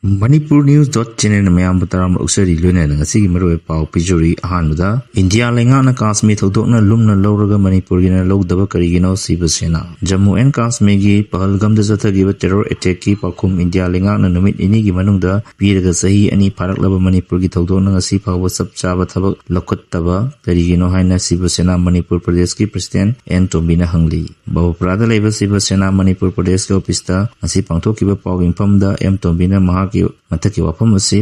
manipurnews.channel မယံပတရမဥစရီလွနေငစီမရောပေါပီဂျူရီအဟန်မဒါအိန္ဒိယလငါနကာစမီထုတ်တော့နလုံနလောရဂမနီပူရဂနလောဒဘကရီဂနောစီဘစနာဂျမူအန်ကာစမီဂီပဟလဂမ်ဒဇသဂီဘတရောအတက်ကီပခုမ်အိန္ဒိယလငါနနမစ်အနီဂီမနုံဒပီရဂစဟီအနီဖာရကလဘမနီပူဂီထုတ်တော့ငစီဖာဝဆပ်ချာဘသဘလခတ်တဘကရီဂနောဟိုင်နစီဘစနာမနီပူပရဒေစကီပရက်စဒန့်အန်တိုမီနာဟန်လီဘောပရာဒလေဘစီဘစနာမနီပူပရဒေစကီပစ္စတာငစီပန်တိုကီဘပေါဂင်ဖမ်ဒါအမ်တိုမီနာမဟာကီmataki wapam ase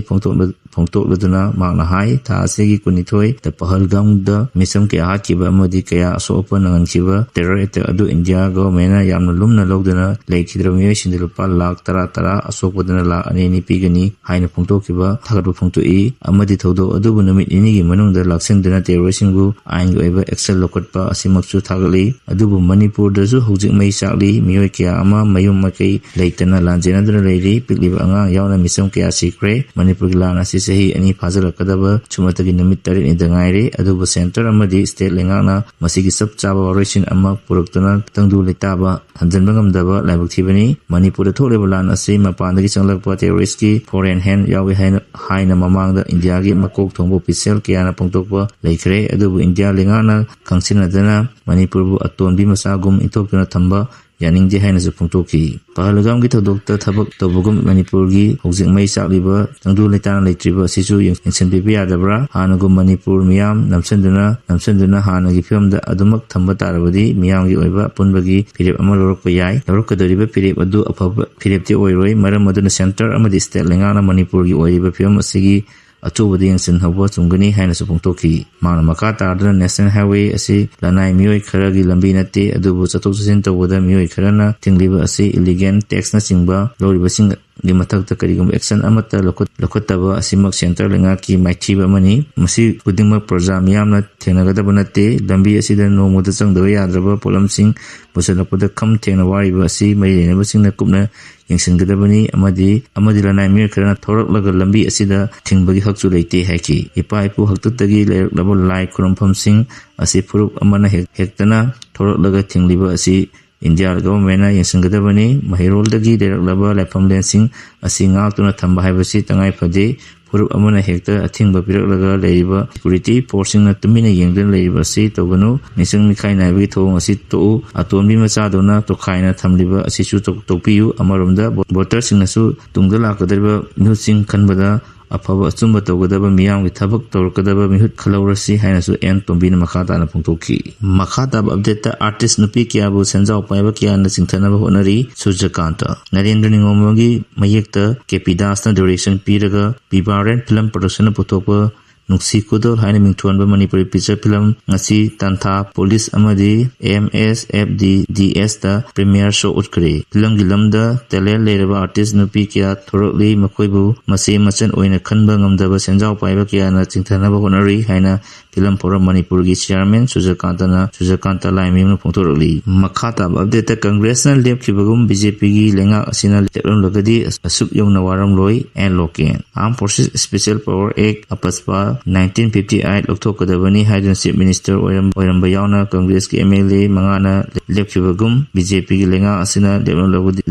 phongtok laduna makna hai tha ase gi kunithoi the pahalgam da misam ke ha ki ba modi kaya so open ngan ki ba terror attack adu india government na yamna lumna logdana lekhidra mi sindil pa lakh tara asok bodana la ani ni pigani haina phongtok ki ba thagadu phongto e amadi thodo adu bu namit ini gi manung da laksen dana terrorism gu ain go eba excel lokot pa asimak chu thagali adu bu manipur da ju hojik mai sakli miyoi kya ama mayum makai leitana lanjena dana leiri pikli ba anga yauna misam kya secret manipur lana sisehi ani phazal kadaba chumatagi namit tarin idangaire adubu center amadi state lengana masigi sab chaba operation ama puruktuna tangdu letaba hanjanba ngamdaba laibak thibani manipur da thole balan ase mapandagi changlakpa terrorist ki foreign hand yawi haina mamangda india gi makok thongbo official kiana pongtokpa leikhre adubu india lengana kangsinadana manipur bu atonbi masagum intokna thamba yaning je haina su pungtoki pahalgam gi thodok ta thabak tobugum manipur gi hojing mai sakliba tangdu leitana leitriba sisu yengsen bi yadabra hanagum manipur miyam namsenduna hanagi film da adumak thamba tarabadi miyam gi oiba punbagi phirep ama lorok pa yai lorok kadoriba phirep adu afaba phirep ti oiroi maram aduna center amadi state lengana manipur gi oiba film asigi achobadi yengsen hawa chungani haina su pungtoki mana maka tardana national highway asi lanai miyoi kharagi lambi nate adubu chatok chasin tawada miyoi kharana tingliba asi illegal tax na singba loriba sing gi mathakta karigum action amata lokotaba asimak center lenga ki maithiba mani masi kudingma program yamna thenagada banate lambi asida nomoda changdawa yadraba polam sing busalapoda kham thengna wariba asi mai lenaba singna kupna yengsingadabani amadi lanai mir kharana thoraklaga lambi asida thingbagi hakchu leite haiki ipa ipu haktutagi labo lai khurumpham sing asi phurup amana hektana thoraklaga thingliba asi india government na yengsingadabani mahirol dagi deraklaba laifam lensing asi ngak thamba haibasi tangai phade phurup amana hekta athingba piraklaga leiba security forcing na tumina yengden leiba si toganu nisang mikhai naibi thong asi to atonbi macha dona to khaina thamliba asi chu topiu amaromda voter sing na su tungdala kadriba newsing khanbada afaba achumba tawgadaba miyam gi thabak tawkadaba mihut khalawrasi haina su en tombina makhata na pungtoki makhata update ta artist nupi kya bu sanjau paiba kya na singthana ba honari sujakanta narendra ningomogi mayekta kepidas na direction piraga vibrant film production putokpa nuksi kodol haina mingthonba manipuri picture film ngasi tantha police amadi MSFDDS ta premiere show utkre film gilamda talent leraba artist nupi kya thorokli makoibu mase machan oina khanba ngamdaba senjau paiba kya na chingthana ba honari haina film forum manipur gi chairman sujakanta laimim phongtorokli makhata update congressional lep khibagum BJP gi lenga asina teklon logadi asuk yongna waram loi and loken armed forces special power act apaspa 1958 lokthokadabani hydrogen chief minister oiram bayawna congress ki MLA mangana lepkhibagum BJP gi lenga asina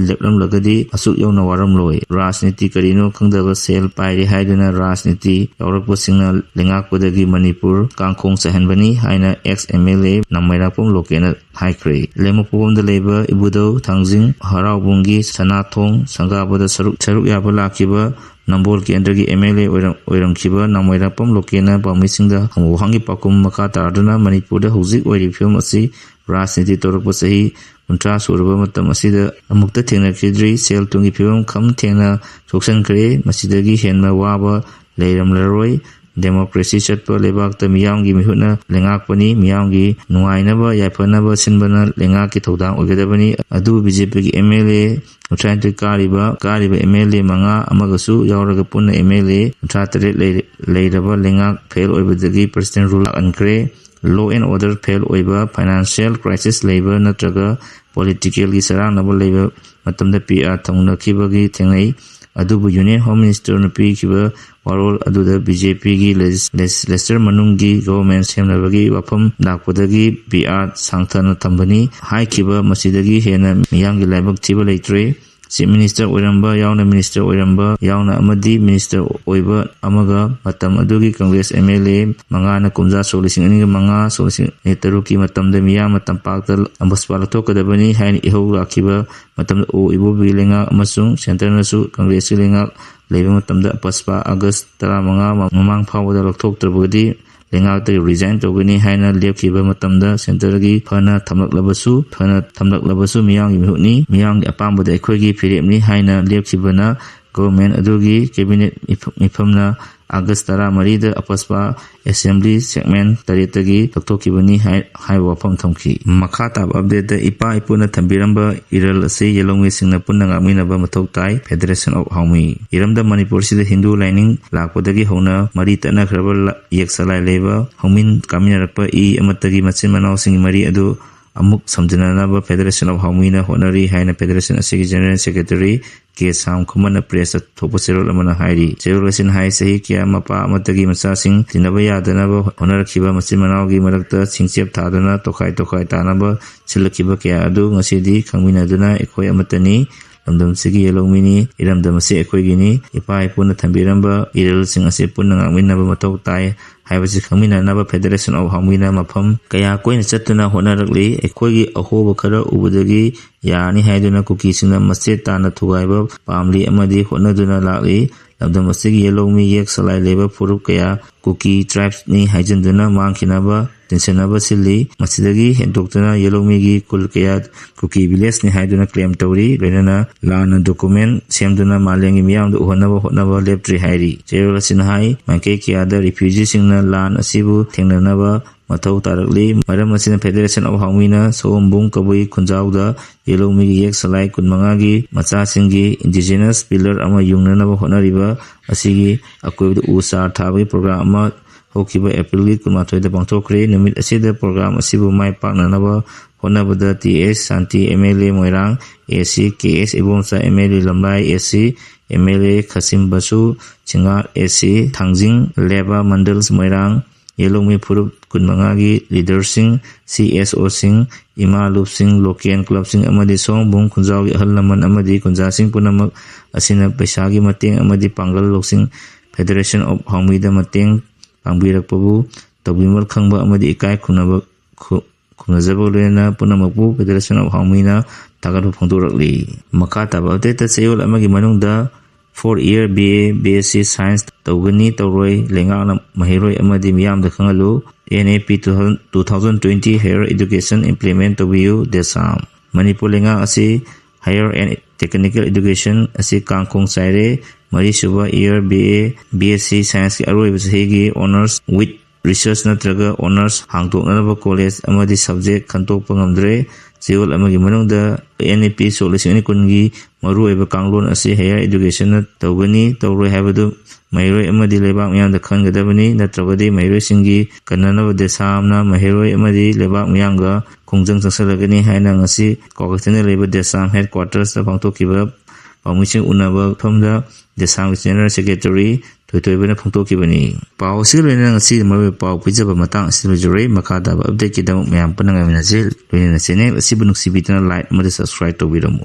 leplom logadi asuk yongna waram loi rajniti karino khangdaba sel pairi haiduna rajniti yawrakpa singna lenga kodagi manipur kangkhong sahanbani haina ex MLA namairapum lokena haikre lemopom da leba ibudo thangjing haraubungi sanathong sangabada saruk yaba lakiba nambol kendra gi MLA oiram khiba namairapum lokena pamisingda hangi pakum makha tarduna manipur da hojik oiri film asi rajniti torokpa sahi untra surba matam asida amukta thengna khidri sel tungi film kham thengna soksan kare masidagi henma waba leiram laroi democracy chatpa lebak ta miyam gi mihuna lengak pani miyam gi nuaina ba yaphana ba sinbana lengak ki thodang ogadabani adu BJP gi MLA trying to kariba MLA manga amagasu yawraga punna MLA thatre leiraba lengak fail oibadagi president rule ankre law and order fail oiba financial crisis labor natraga political gi sarang nabal labor matamda PR thongna khibagi thengai adubu union home minister nupi khiba warol aduda BJP gi legislature manungi government semnabagi wafam dakpodagi PR sangthana thambani hai khiba masidagi hena miyam gi laibak thiba leitre Chief Minister oiramba yauna Minister oiramba yauna amadi Minister oiba amaga matam adugi Congress MLA mangana kumja solising ani manga solising netaruki matamda miya matam pakta ambaspa lathokadabani hain ihau rakhiba matam o ibo bilenga amasung center nasu Congress lenga leiba matamda paspa August 15 mamang phawada lathoktrabadi lenga te resign togani haina lepkiba matamda center gi phana thamlaklabasu miyang mihuni miyang apambada ekhoigi phiremni haina lepkibana government adugi cabinet mifamna August 13 da apaspa assembly segment taritagi laktokibani hai wafam thamki makha tab update da ipa ipuna thambiramba iral ase yelongmi singna punna ngaminaba mathau tai Federation of Haumi iramda Manipur sida Hindu lining lakpadagi hona mari tana khrabal yeksalai leba Haumin kaminarakpa I amatagi machin manau sing mari adu amuk samjananaba Federation of Haumi na honari haina Federation asigi General Secretary ke sam khumana press thopusirol amana hairi cherosin hai sahi kya mapa amatagi masasing tinaba yadanaba honarakhiba machin manau gi marakta singchep thadana tokhai tanaba silakhiba kya adu ngasidi khangminaduna ekhoi amatani lamdam sigi yelongmini iramdam ase ekhoi gini ipa ipuna thambiramba iral sing ase punna ngminaba mathau tai haibasi khangminanaba Federation of Haumina mafam kaya koina chattuna honarakli ekhoigi ahoba khara ubudagi yani haiduna kuki singna masje tana thugaiba pamli amadi honaduna lakli lamdam asigi yelongmi yek salai leba furup kaya kuki tribes ni haijanduna mangkinaba tensionaba silli masidagi hentoktuna yelongmi gi kulkaya kuki village ni haiduna claim tawri renana lana document semduna malengi miyamdu honaba leptri hairi cherola sinhai manke kiada refugees singna lan asibu thengnanaba mathau tarakli maram asina Federation of Haumina sombung kabui khunjauda yelongmi yek salai kunmanga gi macha singgi indigenous pillar ama yungnanaba honariba asigi akoibdu usar thabi program ama hokiba April 23 da pangthokre numit asida program asibu mai paknanaba honabada TS Santi MLA Moirang AC KS Ibomsa MLA Lamlai AC MLA Khasim Basu Chingar AC Thangjing Leba Mandals Moirang Yelongmi Purup kunmanga gi leaders sing CSO sing Ima Loop sing Local Club sing amadi songbung khunjau gi halnaman amadi kunja sing punamak asina paisa gi mateng amadi panggal loksing Federation of Haumi da mateng pangbirakpabu tabimal khangba amadi ikai khunajaba lena punamakbu Federation of Haumina tagaru phangdorakli makha taba update cheyol amagi manungda 4-year BA BSc Science tawgani tawroi lengana mahiroi amadi miyamda khangalu NAP 2020 Higher Education Implement Tobiu Desam Manipur lenga asi Higher and Technical Education asi kangkhong saire mari suba year BA BSc Science ki aroi basahigi honors with research natraga honors hangtoknaba college amadi subject khantokpa ngamdre Seol amagi manungda NAP solution kungi maruiba kanglon asi higher education na tawgani tawroi habadu mairoi amadi lebak miyamda khangadabani natragadi mairoi singi kananaba desamna mahiroi amadi lebak miyamga khongjang changsalagani haina ngasi kokatena leba desam headquarters da pangthokiba pamuising unaba thamda desam General Secretary Toitoibana phangtokibani pau silena ngasi mawe pau pijaba matang silujure makada update kidam mayam panangaminase loina channel asibunuk sibitana like amade subscribe tobiramu